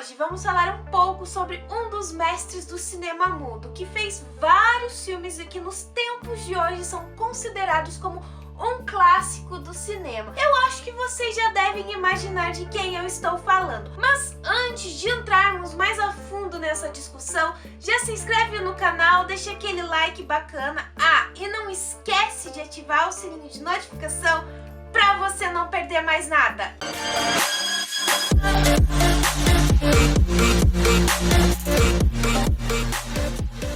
hoje vamos falar um pouco sobre um dos mestres do cinema mudo, que fez vários filmes e que nos tempos de hoje são considerados como um clássico do cinema. Eu acho que vocês já devem imaginar de quem eu estou falando. Mas antes de entrarmos mais a fundo nessa discussão, já se inscreve no canal, deixa aquele like bacana. E não esquece de ativar o sininho de notificação para você não perder mais nada.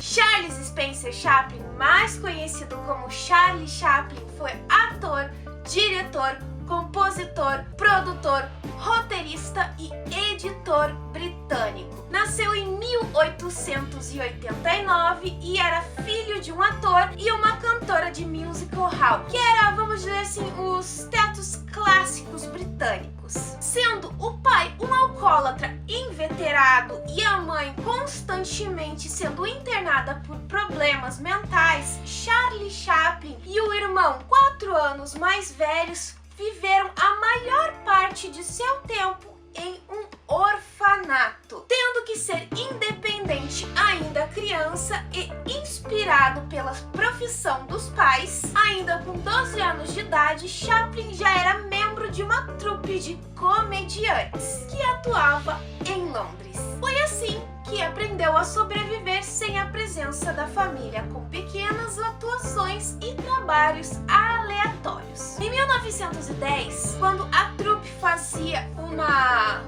Charles Spencer Chaplin, mais conhecido como Charlie Chaplin, foi ator, diretor, compositor, produtor, roteirista e editor britânico. Nasceu em 1889 e era filho de um ator e uma cantora de musical hall, que era, vamos dizer assim, os teatros clássicos britânicos. Sendo o pai um alcoólatra inveterado e a mãe constantemente sendo internada por problemas mentais, Charlie Chaplin e o irmão 4 anos mais velhos viveram a maior parte de seu tempo em um orfanato, tendo que ser independente ainda criança e inspirado pela profissão dos pais. Ainda com 12 anos de idade, Chaplin já era membro de uma trupe de comediantes que atuava em Londres. Foi assim que aprendeu a sobreviver sem a presença da família, com pequenas atuações e trabalhos aleatórios. Em 1910, quando a trupe fazia uma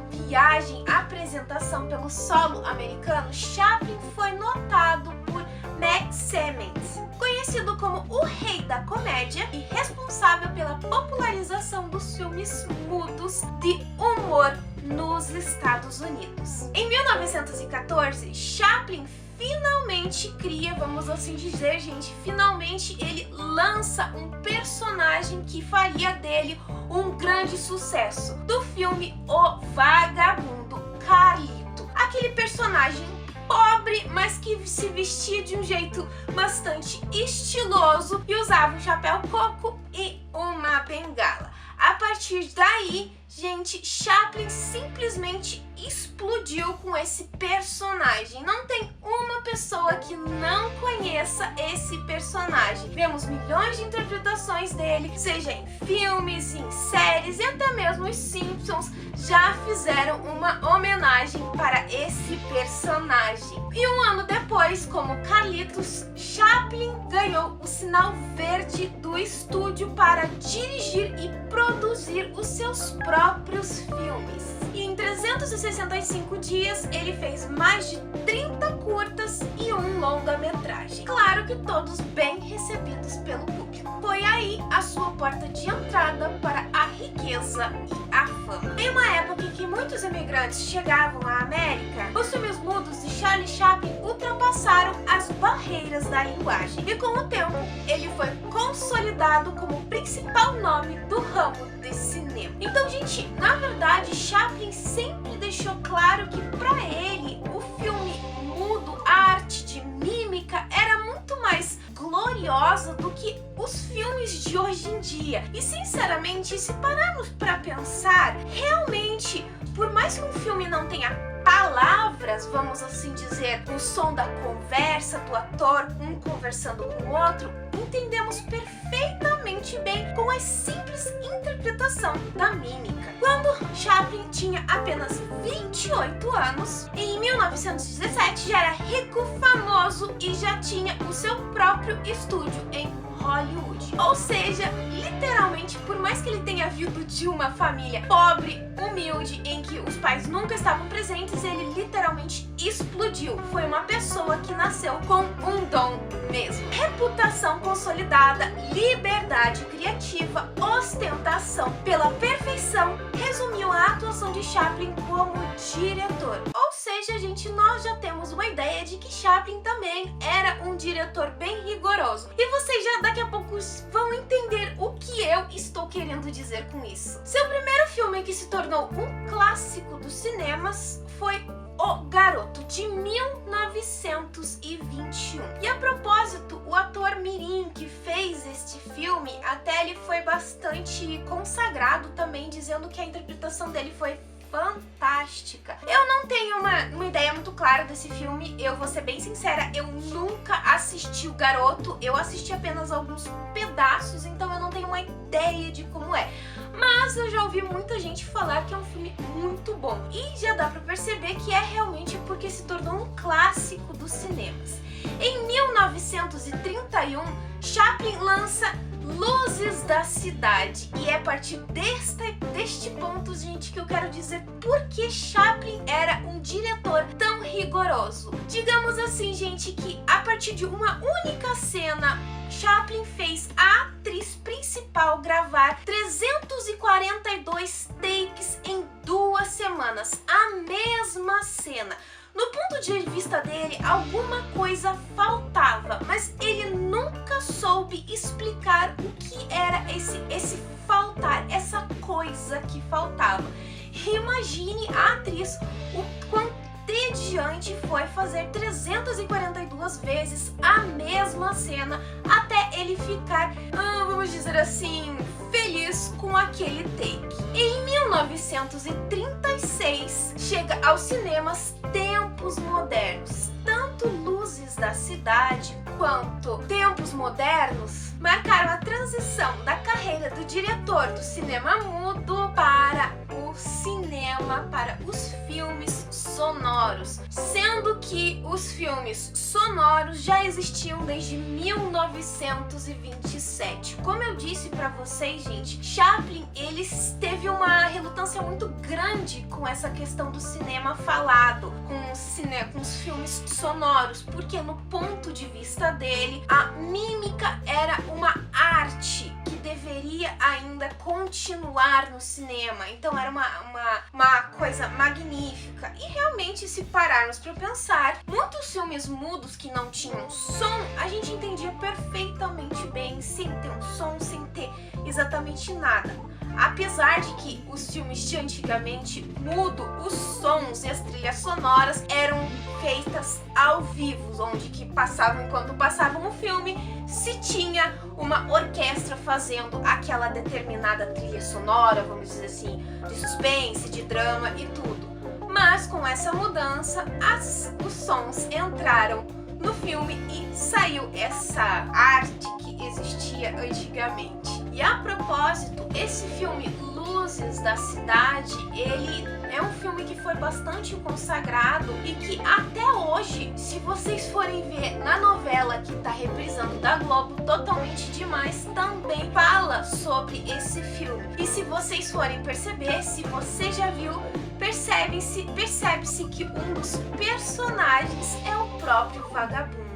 apresentação pelo solo americano, Chaplin foi notado por Max Sennett, conhecido como o rei da comédia e responsável pela popularização dos filmes mudos de humor nos Estados Unidos. Em 1914, Chaplin finalmente cria, vamos assim dizer, gente, finalmente ele lança um personagem que faria dele um grande sucesso, do filme O Vagabundo Carlito. Aquele personagem pobre, mas que se vestia de um jeito bastante estiloso e usava um chapéu coco e uma bengala. A partir daí, gente, Chaplin simplesmente explodiu com esse personagem. Não tem uma pessoa que não conheça esse personagem. Vemos milhões de interpretações dele, seja em filmes, em séries e até mesmo os Simpsons já fizeram uma homenagem para esse personagem. E um ano depois, como Carlitos, Chaplin ganhou o sinal verde do estúdio para dirigir e produzir os seus próprios filmes. E em 365 dias ele fez mais de 30 curtas e um longa-metragem. Claro que todos bem recebidos pelo público. Foi aí a sua porta de entrada para a riqueza e a fama. Em uma época em que muitos imigrantes chegavam à América, os filmes mudos de Charlie Chaplin ultrapassaram as barreiras da linguagem. E com o tempo, ele foi consolidado como o principal nome do ramo de cinema. Então, gente, na verdade, Chaplin sempre deixou claro que para ele o filme mudo, a arte de mímica, era muito mais gloriosa do que os filmes de hoje em dia. E sinceramente, se pararmos para pensar, realmente, por mais que um filme não tenha palavras, vamos assim dizer, o som da conversa do ator, um conversando com o outro, entendemos perfeitamente bem com a simples interpretação da mímica. Quando Chaplin tinha apenas 28 anos, em 1917 já era rico, famoso e já tinha o seu próprio estúdio em Hollywood. Ou seja, literalmente, por mais que ele tenha vindo de uma família pobre, humilde, em que os pais nunca estavam presentes, ele literalmente explodiu. Foi uma pessoa que nasceu com um dom mesmo. Reputação consolidada, liberdade criativa, ostentação pela perfeição, resumiu a atuação de Chaplin como diretor. Ou seja, gente, nós já temos uma ideia de que Chaplin também era um diretor bem rigoroso. E vocês já daqui a pouco vão entender o que eu estou querendo dizer com isso. Seu primeiro filme que se tornou um clássico dos cinemas foi O Garoto, de 1921. E a propósito, o ator mirim que fez este filme, até ele foi bastante consagrado também, dizendo que a interpretação dele foi fantástica. Eu não tenho uma ideia muito clara desse filme. Eu vou ser bem sincera, eu nunca assisti o Garoto, eu assisti apenas alguns pedaços, então eu não tenho uma ideia de como é. Mas eu já ouvi muita gente falar que é um filme muito bom. E já dá pra perceber que é realmente porque se tornou um clássico dos cinemas. Em 1931, Chaplin lança Luzes da Cidade. E é a partir deste ponto, gente, que eu quero dizer por que Chaplin era um diretor tão rigoroso. Digamos assim, gente, que a partir de uma única cena, Chaplin fez a atriz principal gravar 342 takes em 2 semanas, a mesma cena. No ponto de vista dele, alguma coisa faltava, mas ele nunca soube explicar o que era esse faltar, essa coisa que faltava. Imagine a atriz, o quão entediante foi fazer 342 vezes a mesma cena até ele ficar, vamos dizer assim, feliz com aquele take. Em 1936, chega aos cinemas Tempos Modernos. Tanto Luzes da Cidade quanto Tempos Modernos marcaram a transição da carreira do diretor do cinema mudo para o cinema, para os filmes sonoros, sendo que os filmes sonoros já existiam desde 1927. Como eu disse pra vocês, gente, Chaplin, ele teve uma relutância muito grande com essa questão do cinema falado, com os filmes sonoros, porque no ponto de vista dele, a mímica era uma arte que deveria ainda continuar no cinema. Então era uma coisa magnífica. E realmente, se pararmos para pensar, muitos filmes mudos que não tinham som, a gente entendia perfeitamente bem, sem ter um som, sem ter exatamente nada. Apesar de que os filmes de antigamente, mudo, os sons e as trilhas sonoras eram feitas ao vivo, onde que passavam, enquanto passavam o filme, se tinha uma orquestra fazendo aquela determinada trilha sonora, vamos dizer assim, de suspense, de drama e tudo. Mas com essa mudança, os sons entraram no filme e saiu essa arte que existia antigamente. E a propósito, esse filme Luzes da Cidade, ele é um filme que foi bastante consagrado e que até hoje, se vocês forem ver na novela que tá reprisando da Globo, Totalmente Demais, também fala sobre esse filme. E se vocês forem perceber, se você já viu, percebe-se que um dos personagens é o próprio vagabundo.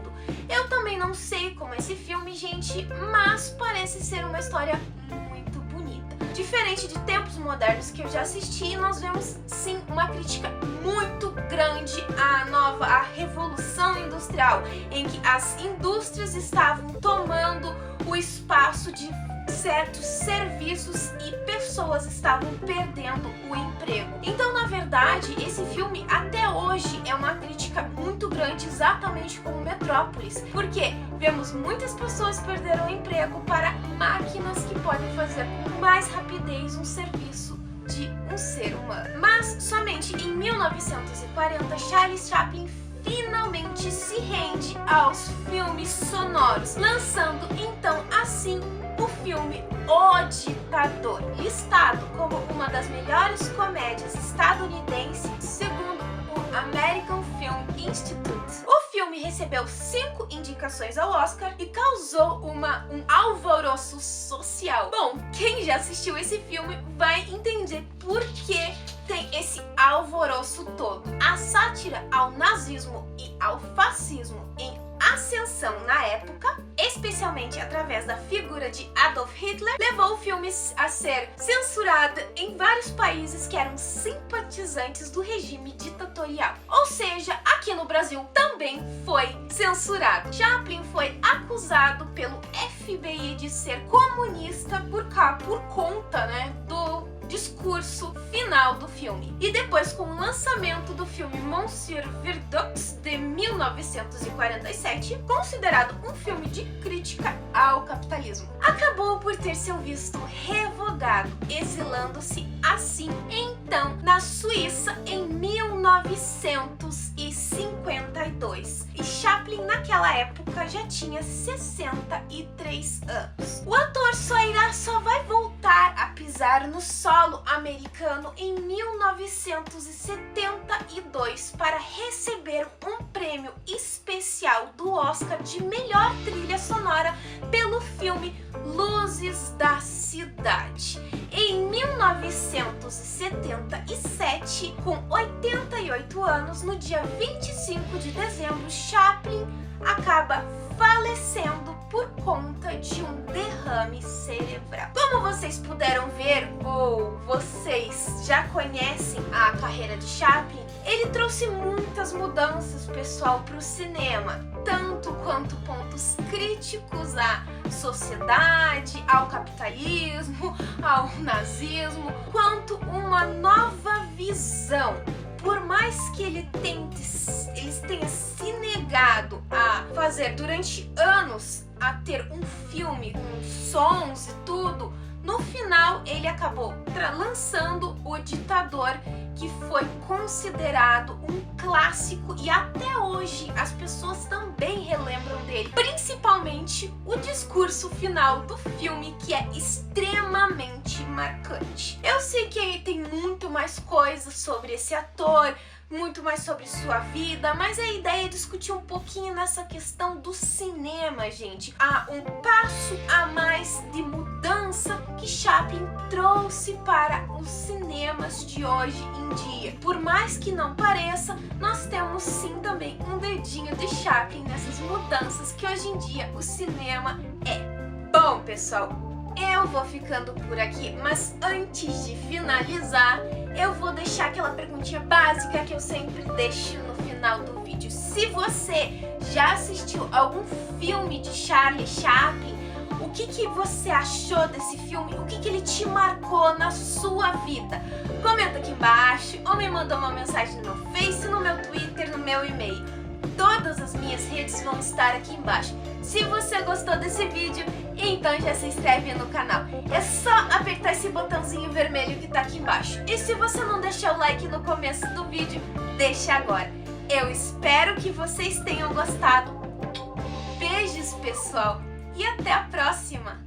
Eu também não sei como é esse filme, gente, mas parece ser uma história muito bonita. Diferente de Tempos Modernos que eu já assisti, nós vemos sim uma crítica muito grande à Revolução Industrial, em que as indústrias estavam tomando o espaço de certos serviços e pessoas estavam perdendo o emprego. Então, na verdade, esse filme até hoje é uma crítica muito grande, exatamente como Metrópolis, porque vemos muitas pessoas perderam o emprego para máquinas que podem fazer com mais rapidez um serviço de um ser humano. Mas somente em 1940, Charles Chaplin finalmente se rende aos filmes sonoros, lançando então assim o filme O Ditador, listado como uma das melhores comédias estadunidenses segundo o American Film Institute. O filme recebeu 5 indicações ao Oscar e causou um alvoroço social. Bom, quem já assistiu esse filme vai entender por que tem esse alvoroço todo. A sátira ao nazismo e ao fascismo em ascensão na época, especialmente através da figura de Adolf Hitler, levou o filme a ser censurado em vários países que eram simpatizantes do regime ditatorial. Ou seja, aqui no Brasil também foi censurado. Chaplin foi acusado pelo FBI de ser comunista por conta, do discurso final do filme. E depois, com o lançamento do filme Monsieur Verdux de 1947, considerado um filme de crítica ao capitalismo, acabou por ter seu visto revogado, exilando-se assim então na Suíça em 1950. 1952 e Chaplin naquela época já tinha 63 anos. O ator só vai voltar a pisar no solo americano em 1972 para receber um prêmio especial do Oscar de melhor trilha sonora pelo filme Luzes da Cidade. Em 1977, com 88 anos, no dia 25 de dezembro, Chaplin acaba falecendo por conta de um derrame cerebral. Como vocês puderam ver, ou vocês já conhecem a carreira de Chaplin, ele trouxe muitas mudanças, pessoal, para o cinema, tanto quanto pontos críticos à sociedade, ao capitalismo, ao nazismo, quanto uma nova visão. Por mais que ele tenha se negado a fazer durante anos, a ter um filme com sons e tudo, no final ele acabou lançando O Ditador, que foi considerado um clássico e até hoje as pessoas também relembram dele, principalmente o discurso final do filme, que é extremamente marcante. Eu sei que tem muito mais coisas sobre esse ator, muito mais sobre sua vida, mas a ideia é discutir um pouquinho nessa questão do cinema, gente. Há um passo a mais de mudança que Chaplin trouxe para os cinemas de hoje em dia. Por mais que não pareça, nós temos sim também um dedinho de Chaplin nessas mudanças que hoje em dia o cinema é. Bom, pessoal, eu vou ficando por aqui, mas antes de finalizar, eu vou deixar aquela perguntinha básica que eu sempre deixo no final do vídeo. Se você já assistiu algum filme de Charlie Chaplin, o que você achou desse filme? O que ele te marcou na sua vida? Comenta aqui embaixo ou me manda uma mensagem no meu Face, no meu Twitter, no meu e-mail. Todas as minhas redes vão estar aqui embaixo. Se você gostou desse vídeo, então já se inscreve no canal. É só apertar esse botãozinho vermelho que tá aqui embaixo. E se você não deixou o like no começo do vídeo, deixa agora. Eu espero que vocês tenham gostado. Beijos, pessoal, e até a próxima!